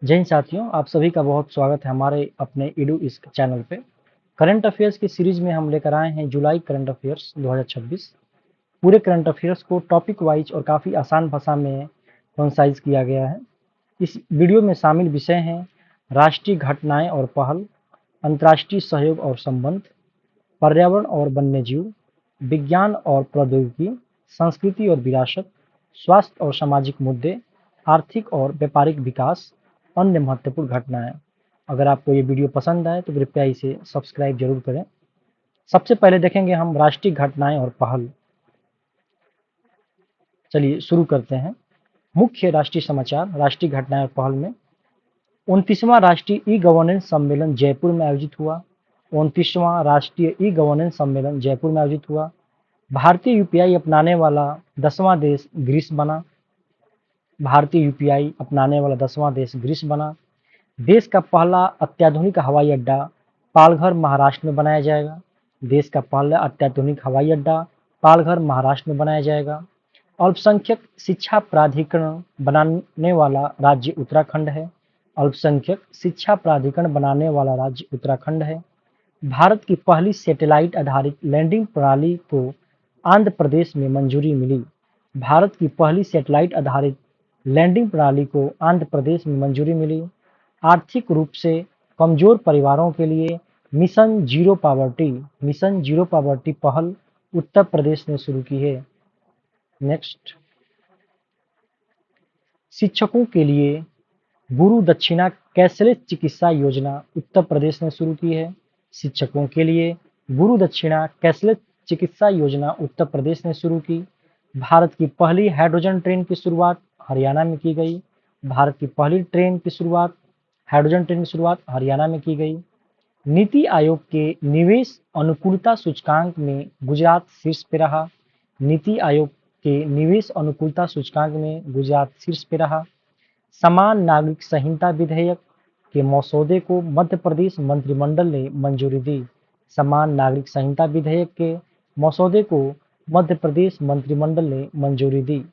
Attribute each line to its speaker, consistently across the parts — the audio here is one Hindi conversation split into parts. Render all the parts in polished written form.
Speaker 1: जय हिंद साथियों, आप सभी का बहुत स्वागत है हमारे अपने इडू इस चैनल पे। करंट अफेयर्स की सीरीज में हम लेकर आए हैं जुलाई करंट अफेयर्स 2026। पूरे करंट अफेयर्स को टॉपिक वाइज और काफ़ी आसान भाषा में कंसाइज किया गया है। इस वीडियो में शामिल विषय हैं राष्ट्रीय घटनाएं और पहल, अंतर्राष्ट्रीय सहयोग और संबंध, पर्यावरण और वन्यजीव, विज्ञान और प्रौद्योगिकी, संस्कृति और विरासत, स्वास्थ्य और सामाजिक मुद्दे, आर्थिक और व्यापारिक विकास, अन्य महत्वपूर्ण घटनाएं। अगर आपको ये वीडियो पसंद आए तो कृपया इसे सब्सक्राइब जरूर करें। सबसे पहले देखेंगे हम राष्ट्रीय घटनाएं और पहल। चलिए शुरू करते हैं। मुख्य राष्ट्रीय समाचार राष्ट्रीय घटनाएं और पहल में 29वां राष्ट्रीय ई गवर्नेंस सम्मेलन जयपुर में आयोजित हुआ। 29वां राष्ट्रीय ई गवर्नेंस सम्मेलन जयपुर में आयोजित हुआ। भारतीय यूपीआई अपनाने वाला 10वां देश ग्रीस बना। भारतीय यूपीआई अपनाने वाला 10वां देश ग्रीस बना। देश का पहला अत्याधुनिक हवाई अड्डा पालघर महाराष्ट्र में बनाया जाएगा। देश का पहला अत्याधुनिक हवाई अड्डा पालघर महाराष्ट्र में बनाया जाएगा। अल्पसंख्यक शिक्षा प्राधिकरण बनाने वाला राज्य उत्तराखंड है। अल्पसंख्यक शिक्षा प्राधिकरण बनाने वाला राज्य उत्तराखंड है। भारत की पहली सैटेलाइट आधारित लैंडिंग प्रणाली को आंध्र प्रदेश में मंजूरी मिली। भारत की पहली सैटेलाइट आधारित लैंडिंग प्रणाली को आंध्र प्रदेश में मंजूरी मिली। आर्थिक रूप से कमजोर परिवारों के लिए मिशन जीरो पॉवर्टी पहल उत्तर प्रदेश ने शुरू की है। नेक्स्ट, शिक्षकों के लिए गुरु दक्षिणा कैशलेस चिकित्सा योजना उत्तर प्रदेश ने शुरू की है। शिक्षकों के लिए गुरु दक्षिणा कैशलेस चिकित्सा योजना उत्तर प्रदेश ने शुरू की। भारत की पहली हाइड्रोजन ट्रेन की शुरुआत हरियाणा में की गई। भारत की पहली हाइड्रोजन ट्रेन की शुरुआत हरियाणा में की गई। नीति आयोग के निवेश अनुकूलता सूचकांक में गुजरात शीर्ष पे रहा। नीति आयोग के निवेश अनुकूलता सूचकांक में गुजरात शीर्ष पे रहा। समान नागरिक संहिता विधेयक के मसौदे को मध्य प्रदेश मंत्रिमंडल ने मंजूरी दी। समान नागरिक संहिता विधेयक के मसौदे को मध्य प्रदेश मंत्रिमंडल ने मंजूरी दी।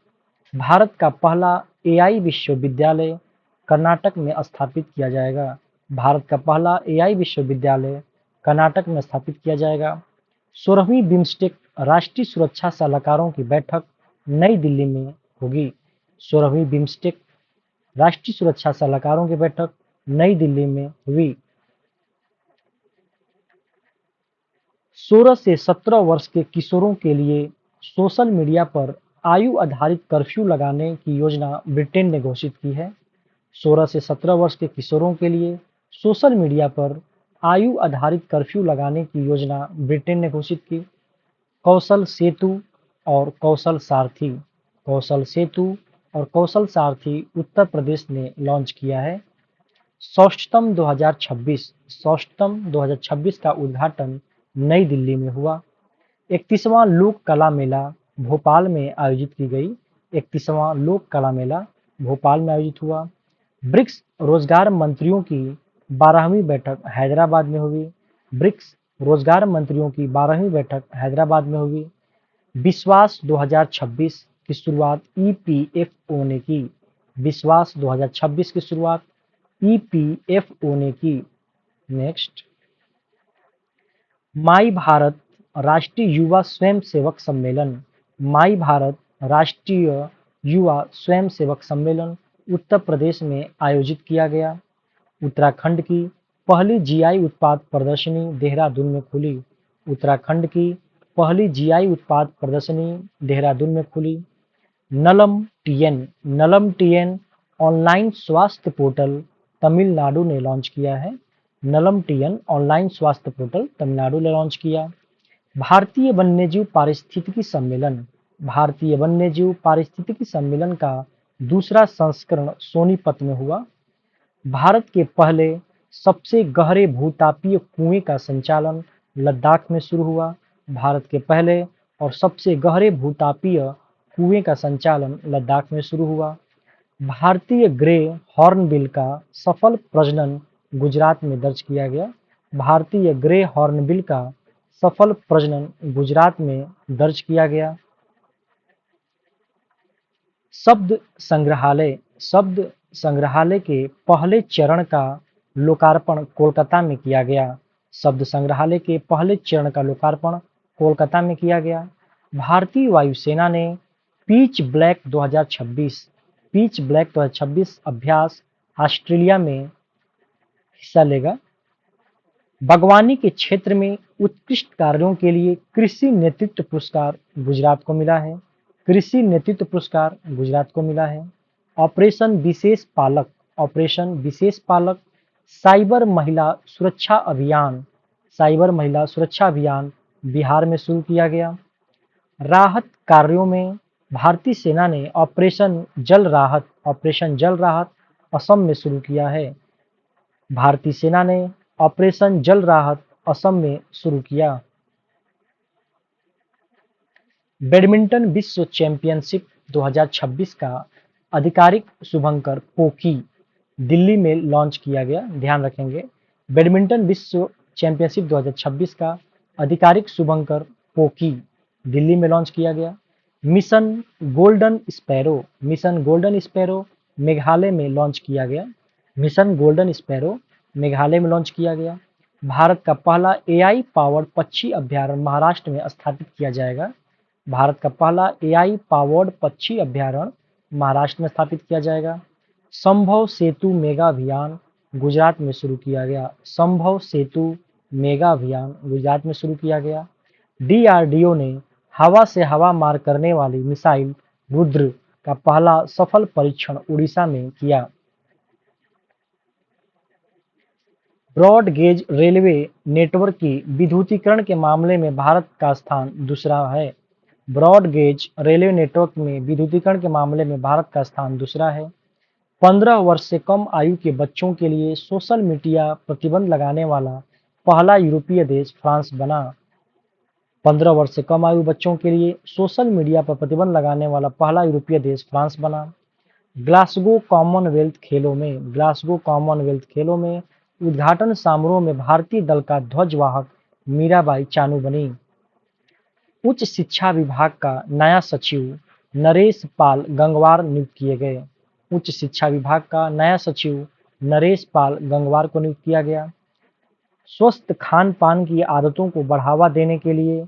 Speaker 1: भारत का पहला एआई विश्वविद्यालय कर्नाटक में स्थापित किया जाएगा। भारत का पहला एआई विश्वविद्यालय कर्नाटक में स्थापित किया जाएगा। 16वीं बिम्स्टेक राष्ट्रीय सुरक्षा सलाहकारों की बैठक नई दिल्ली में होगी। 16वीं बिम्स्टेक राष्ट्रीय सुरक्षा सलाहकारों की बैठक नई दिल्ली में हुई। 16 से 17 वर्ष के किशोरों के लिए सोशल मीडिया पर आयु आधारित कर्फ्यू लगाने की योजना ब्रिटेन ने घोषित की है। 16 से 17 वर्ष के किशोरों के लिए सोशल मीडिया पर आयु आधारित कर्फ्यू लगाने की योजना ब्रिटेन ने घोषित की। कौशल सेतु और कौशल सारथी कौशल सेतु और कौशल सारथी उत्तर प्रदेश ने लॉन्च किया है। सौष्ठतम 2026 का उद्घाटन नई दिल्ली में हुआ। 31वां लोक कला मेला भोपाल में आयोजित की गई। 31वां लोक कला मेला भोपाल में आयोजित हुआ। ब्रिक्स रोजगार मंत्रियों की 12वीं बैठक हैदराबाद में हुई। ब्रिक्स रोजगार मंत्रियों की 12वीं बैठक हैदराबाद में हुई। विश्वास 2026 की शुरुआत ईपीएफओ ने की। विश्वास 2026 की शुरुआत ईपीएफओ ने की। नेक्स्ट, माई भारत राष्ट्रीय युवा स्वयंसेवक सम्मेलन। माई भारत राष्ट्रीय युवा स्वयंसेवक सम्मेलन उत्तर प्रदेश में आयोजित किया गया। उत्तराखंड की पहली जीआई उत्पाद प्रदर्शनी देहरादून में खुली। उत्तराखंड की पहली जीआई उत्पाद प्रदर्शनी देहरादून में खुली। नलम टीएन ऑनलाइन स्वास्थ्य पोर्टल तमिलनाडु ने लॉन्च किया है। नलम टीएन ऑनलाइन स्वास्थ्य पोर्टल तमिलनाडु ने लॉन्च किया। भारतीय वन्यजीव पारिस्थितिकी सम्मेलन। भारतीय वन्यजीव पारिस्थितिकी सम्मेलन का दूसरा संस्करण सोनीपत में हुआ। भारत के पहले सबसे गहरे भूतापीय कुएं का संचालन लद्दाख में शुरू हुआ। भारत के पहले और सबसे गहरे भूतापीय कुएं का संचालन लद्दाख में शुरू हुआ। भारतीय ग्रे हॉर्नबिल का सफल प्रजनन गुजरात में दर्ज किया गया। भारतीय ग्रे हॉर्नबिल का सफल प्रजनन गुजरात में दर्ज किया गया। शब्द संग्रहालय के पहले चरण का लोकार्पण कोलकाता में किया गया। शब्द संग्रहालय के पहले चरण का लोकार्पण कोलकाता में किया गया। भारतीय वायुसेना ने पीच ब्लैक 2026 अभ्यास ऑस्ट्रेलिया में हिस्सा लेगा। बागवानी के क्षेत्र में उत्कृष्ट कार्यों के लिए कृषि नेतृत्व पुरस्कार गुजरात को मिला है। कृषि नेतृत्व पुरस्कार गुजरात को मिला है। ऑपरेशन विशेष पालक साइबर महिला सुरक्षा अभियान बिहार में शुरू किया गया। राहत कार्यों में भारतीय सेना ने ऑपरेशन जल राहत असम में शुरू किया है। भारतीय सेना ने ऑपरेशन जल राहत असम में शुरू किया। बैडमिंटन विश्व चैंपियनशिप 2026 का आधिकारिक शुभंकर पोखी दिल्ली में लॉन्च किया गया। ध्यान रखेंगे, बैडमिंटन विश्व चैंपियनशिप 2026 का आधिकारिक शुभंकर पोखी दिल्ली में लॉन्च किया गया। मिशन गोल्डन स्पैरो मेघालय में लॉन्च किया गया। भारत का पहला एआई पावर्ड पक्षी अभ्यारण्य महाराष्ट्र में स्थापित किया जाएगा। संभव सेतु मेगा अभियान गुजरात में शुरू किया गया। डीआरडीओ ने हवा से हवा मार करने वाली मिसाइल रुद्र का पहला सफल परीक्षण उड़ीसा में किया। ब्रॉड गेज रेलवे नेटवर्क की विद्युतीकरण के मामले में भारत का स्थान दूसरा है। 15 वर्ष से कम आयु के बच्चों के लिए सोशल मीडिया प्रतिबंध लगाने वाला पहला यूरोपीय देश फ्रांस बना। 15 वर्ष से कम आयु बच्चों के लिए सोशल मीडिया पर प्रतिबंध लगाने वाला पहला यूरोपीय देश फ्रांस बना। ग्लासगो कॉमनवेल्थ खेलों में उद्घाटन समारोह में भारतीय दल का ध्वजवाहक मीराबाई चानू बनी। उच्च शिक्षा विभाग का नया सचिव नरेश पाल गंगवार नियुक्त किए गए। को नियुक्त किया गया। स्वस्थ खान पान की आदतों को बढ़ावा देने के लिए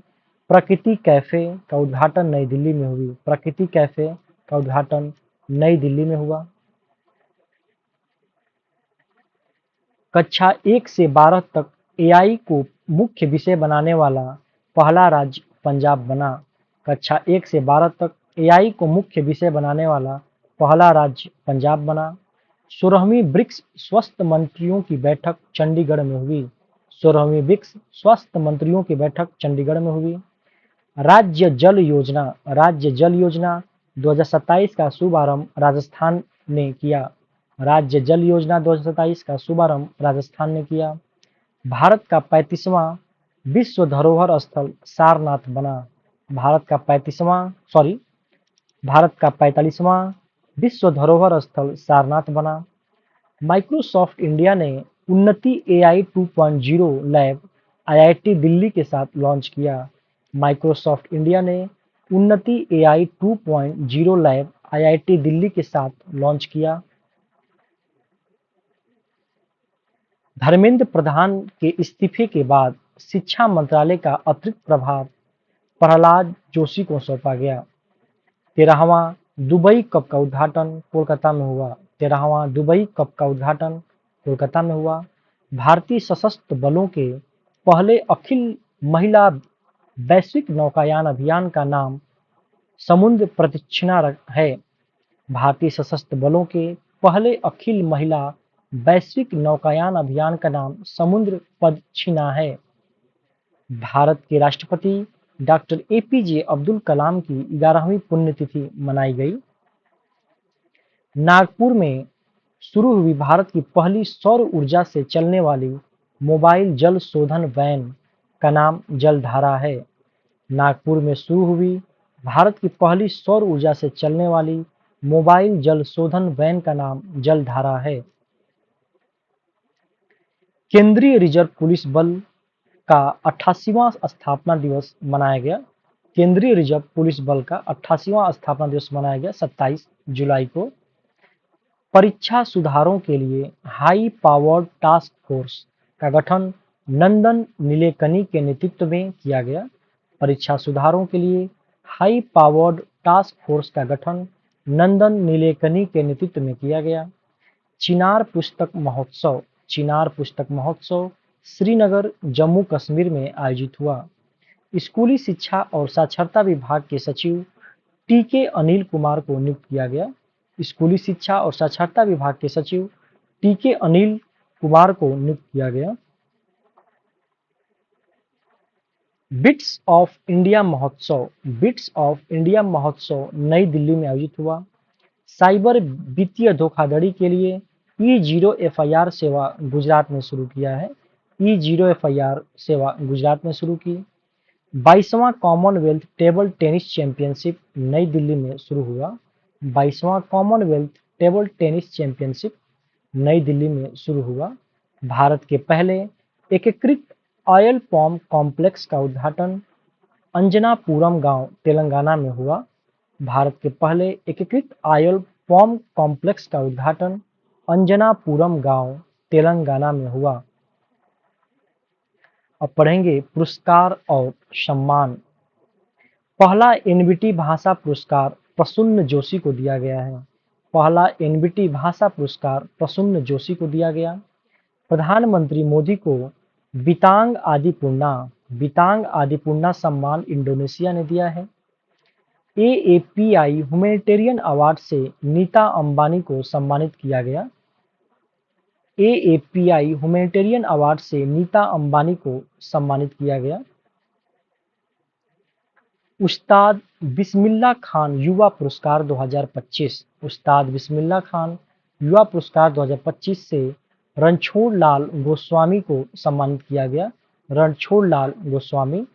Speaker 1: प्रकृति कैफे का उद्घाटन नई दिल्ली में हुआ। कक्षा 1 से 12 तक एआई को मुख्य विषय बनाने वाला पहला राज्य पंजाब बना। 16वीं ब्रिक्स स्वास्थ्य मंत्रियों की बैठक चंडीगढ़ में हुई। राज्य जल योजना 2027 का शुभारंभ राजस्थान ने किया। भारत का 35वां विश्व धरोहर स्थल सारनाथ बना। भारत का 45वां विश्व धरोहर स्थल सारनाथ बना। माइक्रोसॉफ्ट इंडिया ने उन्नति एआई 2.0 लैब आईआईटी दिल्ली के साथ लॉन्च किया। धर्मेंद्र प्रधान के इस्तीफे के बाद शिक्षा मंत्रालय का अतिरिक्त प्रभार प्रहलाद जोशी को सौंपा गया। 13वां दुबई कप का उद्घाटन कोलकाता में हुआ। भारतीय सशस्त्र बलों के पहले अखिल महिला वैश्विक नौकायान अभियान का नाम समुद्र प्रदक्षिणा है। भारतीय सशस्त्र बलों के पहले अखिल महिला वैश्विक नौकायान अभियान का नाम समुद्र प्रदक्षिणा है। भारत के राष्ट्रपति डॉक्टर एपीजे अब्दुल कलाम की 11वीं पुण्यतिथि मनाई गई। नागपुर में शुरू हुई भारत की पहली सौर ऊर्जा से चलने वाली मोबाइल जल शोधन वैन का नाम जलधारा है। नागपुर में शुरू हुई भारत की पहली सौर ऊर्जा से चलने वाली मोबाइल जल शोधन वैन का नाम जलधारा है। केंद्रीय रिजर्व पुलिस बल का 88वां स्थापना दिवस मनाया गया। 27 जुलाई को। परीक्षा सुधारों के लिए हाई पावर्ड टास्क फोर्स का गठन नंदन नीलेकनी के नेतृत्व में किया गया। परीक्षा सुधारों के लिए हाई पावर्ड टास्क फोर्स का गठन नंदन नीलेकनी के नेतृत्व में किया गया। चिनार पुस्तक महोत्सव श्रीनगर जम्मू कश्मीर में आयोजित हुआ। स्कूली शिक्षा और साक्षरता विभाग के सचिव टीके अनिल कुमार को नियुक्त किया गया। स्कूली शिक्षा और साक्षरता विभाग के सचिव टीके अनिल कुमार को नियुक्त किया गया। बिट्स ऑफ इंडिया महोत्सव नई दिल्ली में आयोजित हुआ। साइबर वित्तीय धोखाधड़ी के लिए E0 FIR सेवा गुजरात में शुरू किया है। E0 FIR सेवा गुजरात में शुरू की। 22वां कॉमनवेल्थ टेबल टेनिस चैंपियनशिप नई दिल्ली में शुरू हुआ। 22वां कॉमनवेल्थ टेबल टेनिस चैंपियनशिप नई दिल्ली में शुरू हुआ। भारत के पहले एकीकृत ऑयल पाम कॉम्प्लेक्स का उद्घाटन अंजनापुरम गांव तेलंगाना में हुआ। भारत के पहले एकीकृत ऑयल पाम कॉम्प्लेक्स का उद्घाटन अंजनापुरम गांव तेलंगाना में हुआ। अब पढ़ेंगे पुरस्कार और सम्मान। पहला एनबीटी भाषा पुरस्कार प्रसून्न जोशी को दिया गया है। पहला एनबीटी भाषा पुरस्कार प्रसून्न जोशी को दिया गया। प्रधानमंत्री मोदी को बितांग आदिपुर्णा सम्मान इंडोनेशिया ने दिया है। AAPI ह्यूमैनिटेरियन अवार्ड से नीता अंबानी को सम्मानित किया गया। AAPI ह्यूमैनिटेरियन अवार्ड से नीता अंबानी को सम्मानित किया गया। उस्ताद बिस्मिल्लाह खान युवा पुरस्कार 2025 उस्ताद बिस्मिल्लाह खान युवा पुरस्कार 2025 से रणछोड़ लाल गोस्वामी को सम्मानित किया गया। रणछोड़ लाल गोस्वामी।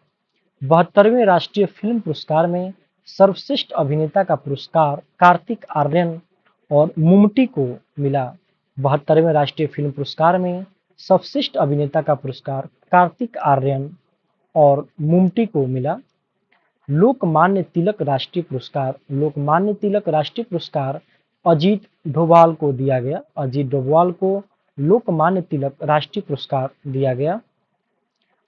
Speaker 1: 72वें राष्ट्रीय फिल्म पुरस्कार में सर्वश्रेष्ठ अभिनेता का पुरस्कार कार्तिक आर्यन और मुमटी को मिला। 72वें राष्ट्रीय फिल्म पुरस्कार में सर्वश्रेष्ठ अभिनेता का पुरस्कार कार्तिक आर्यन और मुमटी को मिला। लोकमान्य तिलक राष्ट्रीय पुरस्कार अजीत डोभाल को दिया गया। अजीत डोभाल को लोकमान्य तिलक राष्ट्रीय पुरस्कार दिया गया।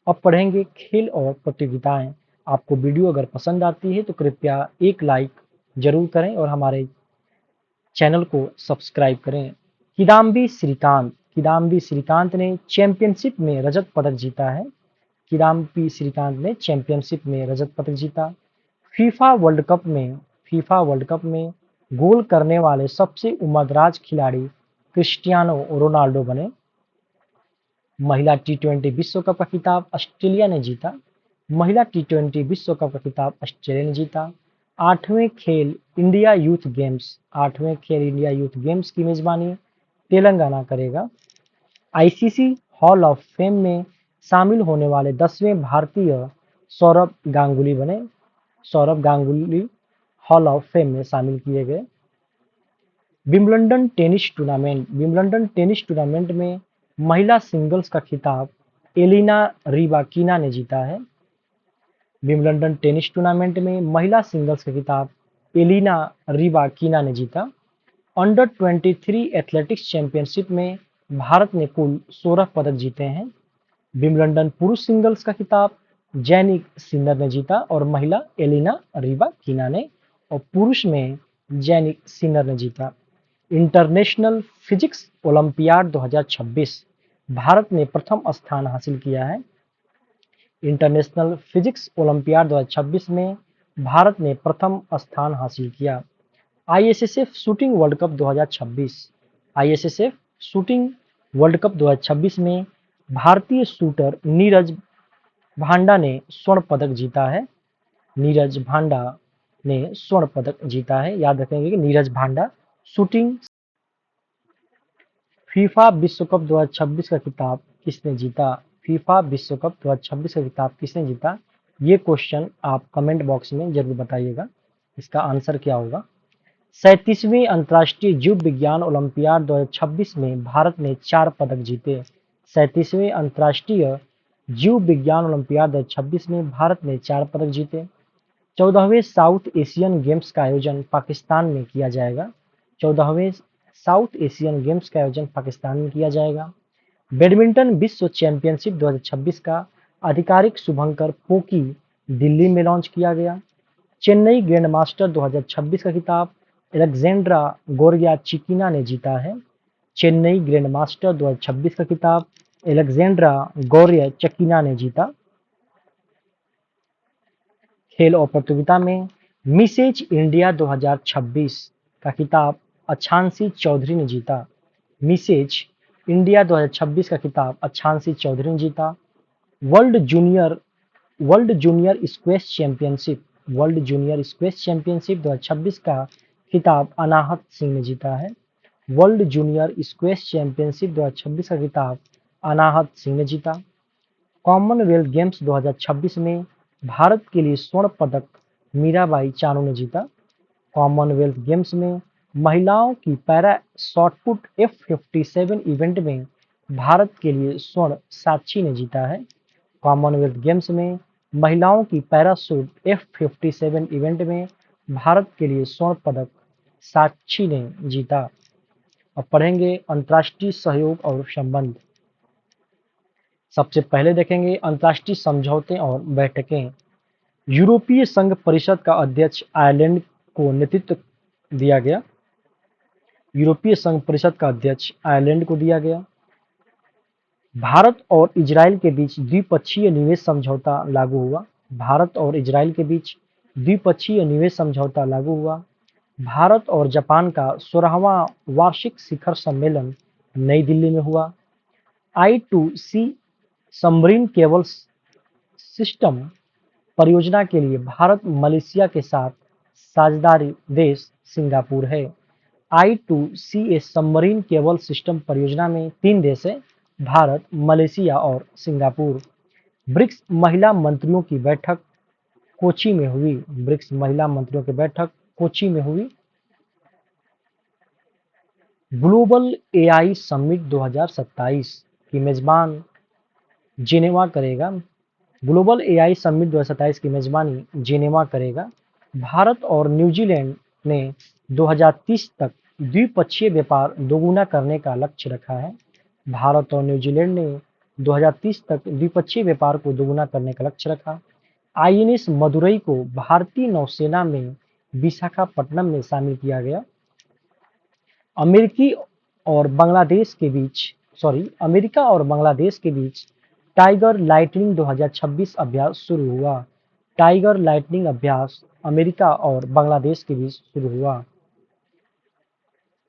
Speaker 1: अब पढ़ेंगे खेल और प्रतियोगिताएं। आपको वीडियो अगर पसंद आती है तो कृपया एक लाइक जरूर करें और हमारे चैनल को सब्सक्राइब करें। किदाम्बी श्रीकांत ने चैंपियनशिप में रजत पदक जीता है। किदाम्बी श्रीकांत ने चैंपियनशिप में रजत पदक जीता। फीफा वर्ल्ड कप में गोल करने वाले सबसे उम्रदराज खिलाड़ी क्रिस्टियानो रोनाल्डो बने। महिला T20 विश्व कप का खिताब ऑस्ट्रेलिया ने जीता। महिला T20 विश्व कप का खिताब ऑस्ट्रेलिया ने जीता। 8वें खेल इंडिया यूथ गेम्स की मेजबानी तेलंगाना करेगा। आईसीसी हॉल ऑफ फेम में शामिल होने वाले 10वें भारतीय सौरभ गांगुली बने। Saurabh Ganguly hall of fame में शामिल किए गए। विंबलडन टेनिस टूर्नामेंट में महिला सिंगल्स का खिताब एलिना रिबाकिना ने जीता है। विंबलडन टेनिस टूर्नामेंट में महिला सिंगल्स का खिताब एलिना रिबाकिना ने जीता। अंडर 23 एथलेटिक्स चैंपियनशिप में भारत ने कुल 16 पदक जीते हैं। विंबलडन पुरुष सिंगल्स का खिताब जैनिक सिनर ने जीता और महिला एलिना रिबाकिना ने और पुरुष में जैनिक सिनर ने जीता। इंटरनेशनल फिजिक्स ओलंपियाड 2026 भारत ने प्रथम स्थान हासिल किया है। इंटरनेशनल फिजिक्स ओलंपियाड 2026 में भारत ने प्रथम स्थान हासिल किया। ISSF शूटिंग वर्ल्ड कप 2026 में भारतीय शूटर नीरज भांडा ने स्वर्ण पदक जीता है। याद रखेंगे कि नीरज भांडा शूटिंग। फीफा विश्व कप 2026 का खिताब किसने जीता? ये क्वेश्चन आप कमेंट बॉक्स में जरूर बताइएगा, इसका आंसर क्या होगा। 37वीं अंतर्राष्ट्रीय जीव विज्ञान ओलंपियाड 2026 में भारत ने 4 पदक जीते। 37वें अंतर्राष्ट्रीय जीव विज्ञान ओलंपियाड 2026 में भारत ने 4 पदक जीते। 14वें साउथ एशियन गेम्स का आयोजन पाकिस्तान में किया जाएगा। 14वें साउथ एशियन गेम्स का आयोजन पाकिस्तान में किया जाएगा। बैडमिंटन विश्व चैंपियनशिप 2026 का आधिकारिक शुभंकर पोकी दिल्ली में लॉन्च किया गया। चेन्नई ग्रैंड मास्टर 2026 का खिताब एलेक्जेंड्रा गोरियाचिकिना ने जीता है। चेन्नई ग्रैंड मास्टर 2026 का खिताब एलेक्जेंड्रा गोरियाचिकिना ने जीता। खेल और प्रतियोगिता में मिसेज इंडिया 2026 का खिताब अच्छांसी चौधरी ने जीता। मिसेज इंडिया 2026 का खिताब अच्छांसी चौधरी ने जीता। वर्ल्ड जूनियर स्क्वैश चैंपियनशिप 2026 का खिताब अनाहत सिंह ने जीता है। वर्ल्ड जूनियर स्क्वैश चैंपियनशिप 2026 का खिताब अनाहत सिंह ने जीता। कॉमनवेल्थ गेम्स 2026 में भारत के लिए स्वर्ण पदक मीराबाई चानू ने जीता। कॉमनवेल्थ गेम्स में महिलाओं की पैरा शॉटपुट F57 इवेंट में भारत के लिए स्वर्ण साक्षी ने जीता है। कॉमनवेल्थ गेम्स में महिलाओं की पैराशूट F57 इवेंट में भारत के लिए स्वर्ण पदक साक्षी ने जीता। अब पढ़ेंगे अंतर्राष्ट्रीय सहयोग और संबंध। सबसे पहले देखेंगे अंतर्राष्ट्रीय समझौते और बैठकें। यूरोपीय संघ परिषद का अध्यक्ष आयरलैंड को नेतृत्व दिया गया। यूरोपीय संघ परिषद का अध्यक्ष आयरलैंड को दिया गया। भारत और इजराइल के बीच द्विपक्षीय निवेश समझौता लागू हुआ। भारत और इजराइल के बीच द्विपक्षीय निवेश समझौता लागू हुआ। भारत और जापान का 16वां वार्षिक शिखर सम्मेलन नई दिल्ली में हुआ। I2C सबमरीन केबल सिस्टम परियोजना के लिए भारत मलेशिया के साथ साझेदारी देश सिंगापुर है। I2C सबमरीन केबल सिस्टम परियोजना में 3 देश हैं, भारत, मलेशिया और सिंगापुर। ब्रिक्स महिला मंत्रियों की बैठक कोची में हुई। ब्रिक्स महिला मंत्रियों की बैठक कोची में हुई। ग्लोबल AI समिट 2027 की मेजबान जेनेवा करेगा। ग्लोबल AI समिट 2027 की मेजबानी जेनेवा करेगा। भारत और न्यूजीलैंड ने 2030 तक द्विपक्षीय व्यापार दोगुना करने का लक्ष्य रखा है। भारत और न्यूजीलैंड ने 2030 तक द्विपक्षीय व्यापार को दोगुना करने का लक्ष्य रखा। INS मदुरई को भारतीय नौसेना में विशाखापट्टनम में शामिल किया गया। अमेरिका और बांग्लादेश के बीच टाइगर लाइटनिंग 2026 अभ्यास शुरू हुआ। टाइगर लाइटनिंग अभ्यास अमेरिका और बांग्लादेश के बीच शुरू हुआ।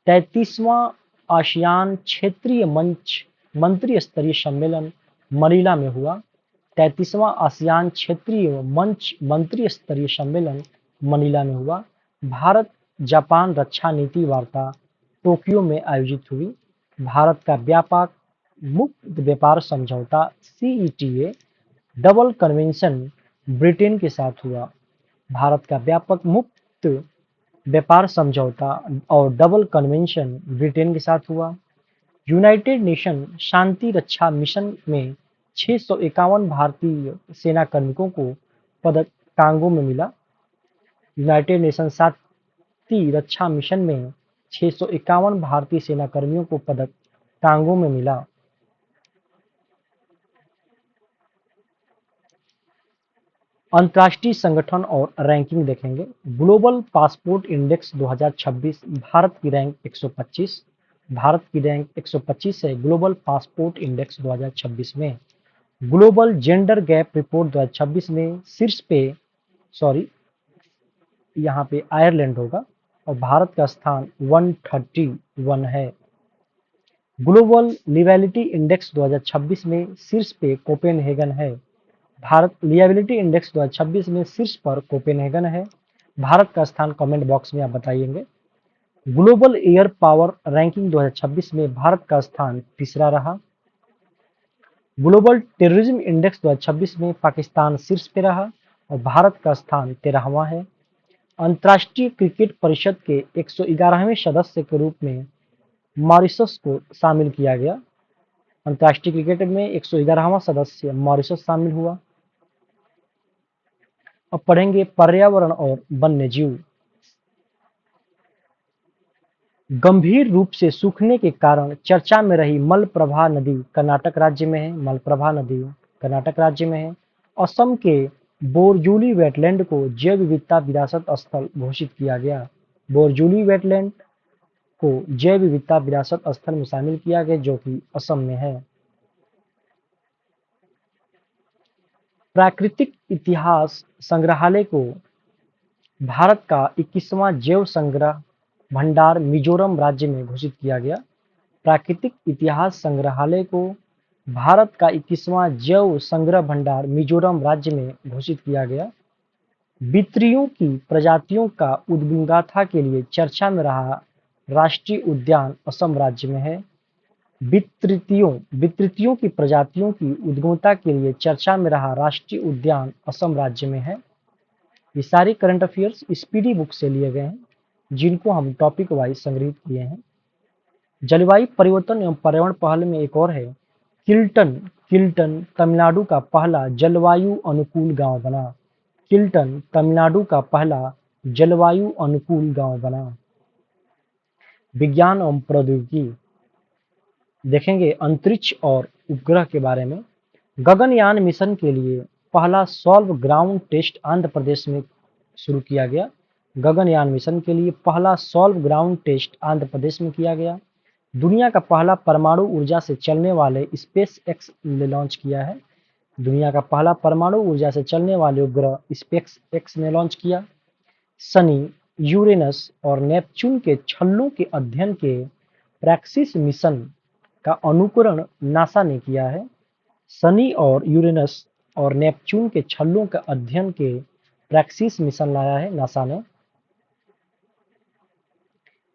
Speaker 1: 33वां आसियान क्षेत्रीय मंच मंत्री स्तरीय सम्मेलन मनीला में हुआ। 33वां आसियान क्षेत्रीय मंच मंत्री स्तरीय सम्मेलन मनीला में हुआ। भारत जापान रक्षा नीति वार्ता टोक्यो में आयोजित हुई। भारत का व्यापक मुक्त व्यापार समझौता CETA डबल कन्वेंशन ब्रिटेन के साथ हुआ। भारत का व्यापक मुक्त व्यापार समझौता और डबल कन्वेंशन ब्रिटेन के साथ हुआ। यूनाइटेड नेशन शांति रक्षा मिशन में 651 भारतीय सेना कार्मिकों को पदक कांगो में मिला। यूनाइटेड नेशन शांति रक्षा मिशन में 651 भारतीय सेना कर्मियों को पदक कांगो में मिला। अंतर्राष्ट्रीय संगठन और रैंकिंग देखेंगे। ग्लोबल पासपोर्ट इंडेक्स 2026 भारत की रैंक 125। भारत की रैंक 125 है ग्लोबल पासपोर्ट इंडेक्स 2026 में। ग्लोबल जेंडर गैप रिपोर्ट 2026 में शीर्ष पे यहाँ पे आयरलैंड होगा और भारत का स्थान 131 है। ग्लोबल लिवेबिलिटी इंडेक्स 2026 में शीर्ष पे कोपेनहेगन है। भारत लिवेबिलिटी इंडेक्स 2026 में शीर्ष पर कोपेनहेगन है। भारत का स्थान कमेंट बॉक्स में आप बताइएंगे। ग्लोबल एयर पावर रैंकिंग 2026 में भारत का स्थान तीसरा रहा। ग्लोबल टेररिज्म इंडेक्स 2026 में पाकिस्तान शीर्ष पे रहा और भारत का स्थान 13वां है। अंतर्राष्ट्रीय क्रिकेट परिषद के 111वें सदस्य के रूप में मॉरिशस को शामिल किया गया। अंतर्राष्ट्रीय क्रिकेट में 111वां सदस्य मॉरिशस शामिल हुआ। अब पढ़ेंगे पर्यावरण और वन्यजीव। गंभीर रूप से सूखने के कारण चर्चा में रही मलप्रभा नदी कर्नाटक राज्य में है। मलप्रभा नदी कर्नाटक राज्य में है। असम के बोरजोली वेटलैंड को जैव विविधता विरासत स्थल घोषित किया गया। बोरजोली वेटलैंड को जैव विविधता विरासत स्थल में शामिल किया गया, जो कि असम में है। प्राकृतिक इतिहास संग्रहालय को भारत का 21वां जैव संग्रह भंडार मिजोरम राज्य में घोषित किया गया। प्राकृतिक इतिहास संग्रहालय को भारत का 21वां जैव संग्रह भंडार मिजोरम राज्य में घोषित किया गया। बित्रियों की प्रजातियों का उद्गमगाथा के लिए चर्चा में रहा राष्ट्रीय उद्यान असम राज्य में है। वितृतियों की प्रजातियों की उद्गमता के लिए चर्चा में रहा राष्ट्रीय उद्यान असम राज्य में है। ये सारे करंट अफेयर्स स्पीडी बुक से लिए गए हैं, जिनको हम टॉपिक वाइज संग्रहित किए हैं। जलवायु परिवर्तन एवं पर्यावरण पहल में एक और है किल्टन। किल्टन तमिलनाडु का पहला जलवायु अनुकूल गांव बना। किल्टन तमिलनाडु का पहला जलवायु अनुकूल गांव बना। विज्ञान एवं प्रौद्योगिकी देखेंगे अंतरिक्ष और उपग्रह के बारे में। गगनयान मिशन के लिए पहला solve ground test Andhra Pradesh में शुरू किया गया। गगनयान मिशन के लिए पहला solve ground test Andhra Pradesh में किया गया। दुनिया का पहला परमाणु ऊर्जा से चलने वाले स्पेस एक्स ने लॉन्च किया है। दुनिया का पहला परमाणु ऊर्जा से चलने वाले उपग्रह स्पेस एक्स ने लॉन्च किया। शनि, यूरेनस और नेपच्यून के छल्लों के अध्ययन के प्रैक्सिस मिशन का अनुकरण नासा ने किया है। शनि और यूरेनस और नेपच्यून के छल्लों के अध्ययन के प्रैक्सिस मिशन लाया है नासा ने।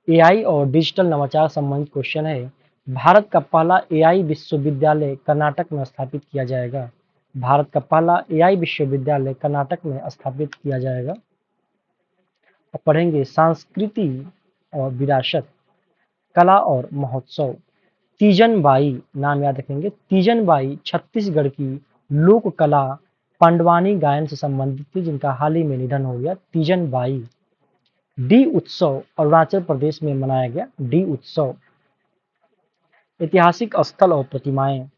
Speaker 1: एआई और डिजिटल नवाचार संबंधित क्वेश्चन है। भारत का पहला एआई विश्वविद्यालय कर्नाटक में स्थापित किया जाएगा। भारत का पहला एआई विश्वविद्यालय कर्नाटक में स्थापित किया जाएगा। अब पढ़ेंगे संस्कृति और विरासत, कला और महोत्सव। तीजन बाई नाम याद रखेंगे। तीजन बाई छत्तीसगढ़ की लोक कला पांडवानी गायन से संबंधित थी, जिनका हाल ही में निधन हो गया। तीजन बाई। डी उत्सव अरुणाचल प्रदेश में मनाया गया। डी उत्सव। ऐतिहासिक स्थल और प्रतिमाएं।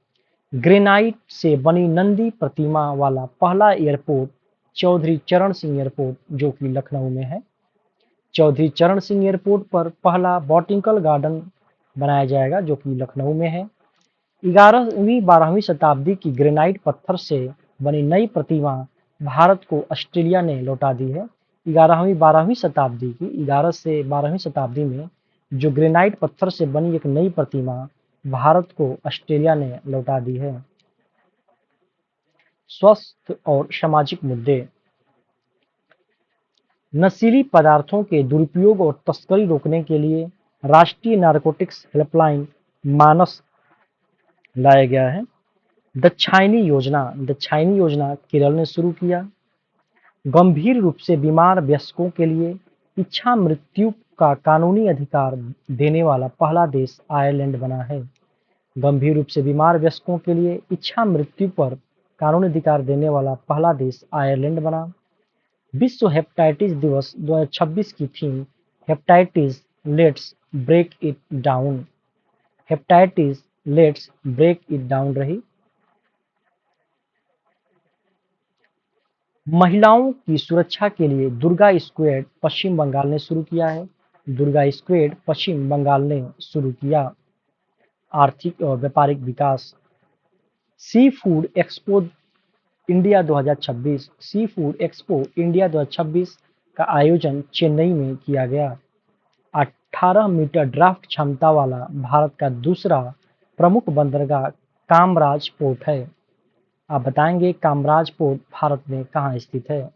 Speaker 1: ग्रेनाइट से बनी नंदी प्रतिमा वाला पहला एयरपोर्ट चौधरी चरण सिंह एयरपोर्ट, जो कि लखनऊ में है। चौधरी चरण सिंह एयरपोर्ट पर पहला बॉटनिकल गार्डन बनाया जाएगा, जो कि लखनऊ में है। 11वीं-12वीं शताब्दी की ग्रेनाइट पत्थर से बनी नई प्रतिमा भारत को ऑस्ट्रेलिया ने लौटा दी है। 11वीं-12वीं शताब्दी की 11 से 12वीं शताब्दी में जो ग्रेनाइट पत्थर से बनी एक नई प्रतिमा भारत को ऑस्ट्रेलिया ने लौटा दी है। स्वास्थ्य और सामाजिक मुद्दे। नशीली पदार्थों के दुरुपयोग और तस्करी रोकने के लिए राष्ट्रीय नारकोटिक्स हेल्पलाइन मानस लाया गया है। दाक्षायणी योजना केरल ने शुरू किया। गंभीर रूप से बीमार वयस्कों के लिए इच्छा मृत्यु का कानूनी अधिकार देने वाला पहला देश आयरलैंड बना है। गंभीर रूप से बीमार वयस्कों के लिए इच्छा मृत्यु पर कानूनी अधिकार देने वाला पहला देश आयरलैंड बना। विश्व हेपेटाइटिस दिवस 2026 की theme hepatitis let's break it down. Hepatitis let's break it down रही। महिलाओं की सुरक्षा के लिए दुर्गा स्क्वाड पश्चिम बंगाल ने शुरू किया है। दुर्गा स्क्वाड पश्चिम बंगाल ने शुरू किया। आर्थिक और व्यापारिक विकास। Sea food expo India 2026। Sea food expo India 2026 का आयोजन चेन्नई में किया गया। 18 मीटर ड्राफ्ट क्षमता वाला भारत का दूसरा प्रमुख बंदरगाह कामराज पोर्ट है। आप बताएंगे कामराज पोर्ट भारत में कहाँ स्थित है।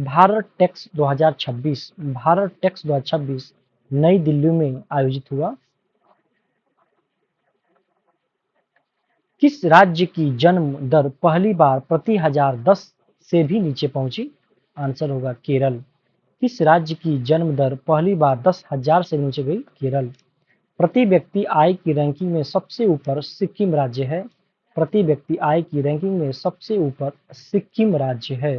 Speaker 1: भारत टेक्स 2026। भारत टेक्स 2026 नई दिल्ली में आयोजित हुआ। किस राज्य की जन्म दर पहली बार प्रति हजार 10 से भी नीचे पहुंची? आंसर होगा केरल। किस राज्य की जन्म दर पहली बार 10,000 से नीचे गई? केरल। प्रति व्यक्ति आय की रैंकिंग में सबसे ऊपर सिक्किम राज्य है। प्रति व्यक्ति आय की रैंकिंग में सबसे ऊपर सिक्किम राज्य है।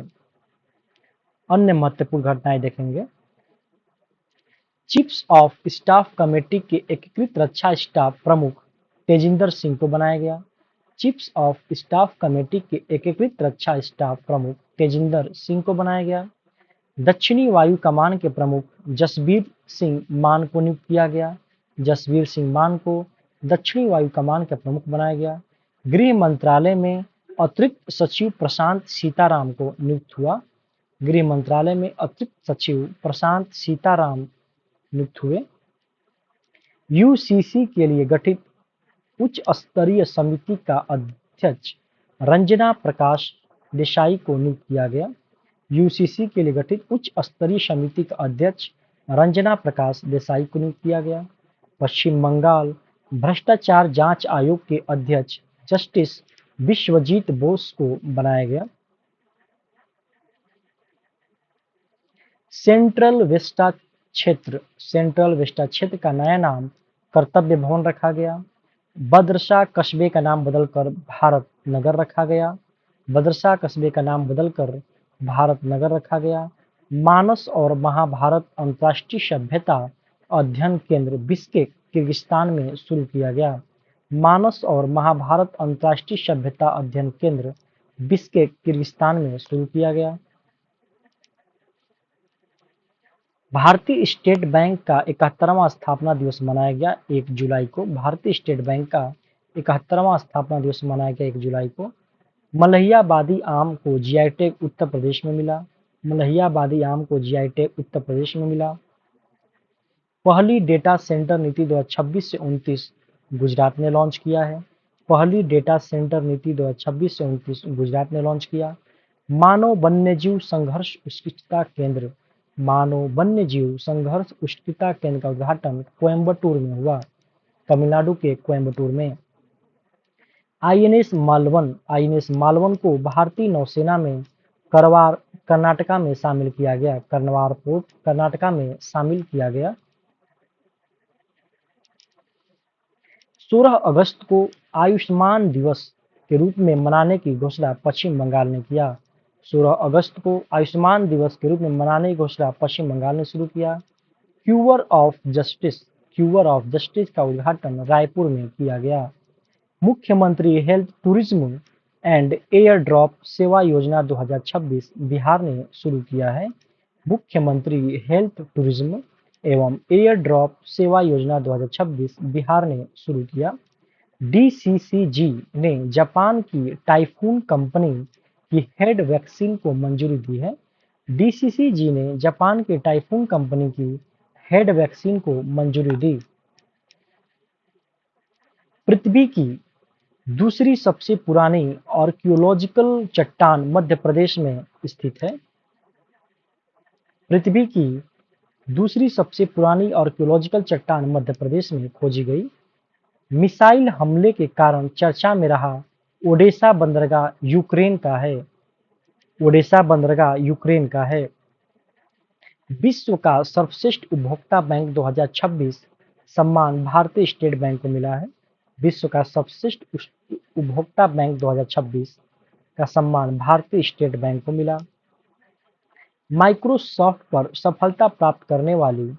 Speaker 1: अन्य महत्वपूर्ण घटनाएं देखेंगे। चीफ्स ऑफ स्टाफ कमेटी के एकीकृत रक्षा स्टाफ प्रमुख तेजिंदर सिंह को बनाया गया। चीफ्स ऑफ स्टाफ कमेटी के एकीकृत रक्षा स्टाफ प्रमुख तेजिंदर सिंह को बनाया गया। दक्षिणी वायु कमान के प्रमुख जसबीर सिंह मान को नियुक्त किया गया। जसबीर सिंह मान को दक्षिणी वायु कमान के प्रमुख बनाया गया। गृह मंत्रालय में अतिरिक्त सचिव प्रशांत सीताराम को नियुक्त हुआ। गृह मंत्रालय में अतिरिक्त सचिव प्रशांत सीताराम नियुक्त हुए। यूसीसी के लिए गठित उच्च स्तरीय समिति का अध्यक्ष रंजना प्रकाश देसाई को नियुक्त किया गया। यूसीसी के लिए गठित उच्च स्तरीय समिति का अध्यक्ष रंजना प्रकाश देसाई को नियुक्त किया गया। पश्चिम बंगाल भ्रष्टाचार जांच आयोग के अध्यक्ष जस्टिस विश्वजीत बोस को बनाया गया। सेंट्रल वेस्टा क्षेत्र का नया नाम कर्तव्य भवन रखा गया। बदरशाह कस्बे का नाम बदलकर भारत नगर रखा गया। बदरशाह कस्बे का नाम बदलकर भारत नगर रखा गया। मानस और महाभारत अंतर्राष्ट्रीय सभ्यता अध्ययन केंद्र बिश्केक किर्गिस्तान में शुरू किया गया। मानस और महाभारत अंतर्राष्ट्रीय सभ्यता अध्ययन केंद्र बिश्केक किर्गिस्तान में शुरू किया गया। भारतीय स्टेट बैंक का 71वां स्थापना दिवस मनाया गया 1 जुलाई को। भारतीय स्टेट बैंक का 71वां स्थापना दिवस मनाया गया 1 जुलाई को। मलहियाबादी आम को जीआई टैग उत्तर प्रदेश में मिला। मलहियाबादी आम को जीआई टैग उत्तर प्रदेश में मिला। पहली डेटा सेंटर नीति 2026 से 29 गुजरात ने लॉन्च किया है। पहली डेटा सेंटर नीति 2026 से 29 गुजरात ने लॉन्च किया। मानव वन्यजीव संघर्ष उत्कृष्टता केंद्र मानव वन्यजीव संघर्ष उत्कृष्टता केंद्र का उद्घाटन कोयम्बटूर में हुआ। तमिलनाडु के कोयम्बटूर में। आईएनएस मालवन को भारतीय नौसेना में करवार कर्नाटका में शामिल किया गया। करवार पोर्ट कर्नाटका में शामिल किया गया। 16 अगस्त को आयुष्मान दिवस के रूप में मनाने की घोषणा पश्चिम बंगाल ने किया। 16 अगस्त को आयुष्मान दिवस के रूप में मनाने की घोषणा पश्चिम बंगाल ने शुरू किया। क्यूवर ऑफ जस्टिस का उद्घाटन रायपुर में किया गया। मुख्यमंत्री health tourism and air drop सेवा योजना 2026 बिहार ने शुरू किया है। मुख्यमंत्री हेल्थ टूरिज्म एवं एयर ड्रॉप सेवा योजना 2026 बिहार ने शुरू किया। डीसीसीजी ने जापान की टाइफून कंपनी की हेड वैक्सीन को मंजूरी दी है। डीसीसीजी ने जापान की टाइफून कंपनी की हेड वैक्सीन को मंजूरी दी। पृथ्वी की दूसरी सबसे पुरानी आर्कियोलॉजिकल चट्टान मध्य प्रदेश में स्थित है। पृथ्वी की दूसरी सबसे पुरानी आर्कियोलॉजिकल चट्टान मध्य प्रदेश में खोजी गई। मिसाइल हमले के कारण चर्चा में रहा ओडेसा बंदरगाह यूक्रेन का है। ओडेसा बंदरगाह यूक्रेन का है। विश्व का सर्वश्रेष्ठ उपभोक्ता बैंक 2026 सम्मान भारतीय स्टेट बैंक को मिला है। विश्व का सर्वश्रेष्ठ उपभोक्ता बैंक 2026 का सम्मान भारतीय स्टेट बैंक को मिला। माइक्रोसॉफ्ट पर सफलता प्राप्त करने वाली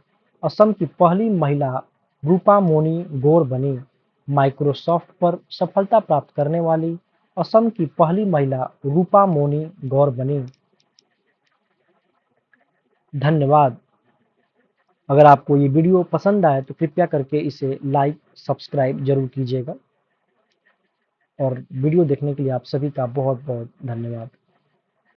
Speaker 1: असम की पहली महिला रूपा मोनी गौर बनी। माइक्रोसॉफ्ट पर सफलता प्राप्त करने वाली असम की पहली महिला रूपा मोनी गौर बनी। धन्यवाद। अगर आपको ये वीडियो पसंद आए तो कृपया करके इसे लाइक सब्सक्राइब जरूर कीजिएगा और वीडियो देखने के लिए आप सभी का बहुत बहुत धन्यवाद।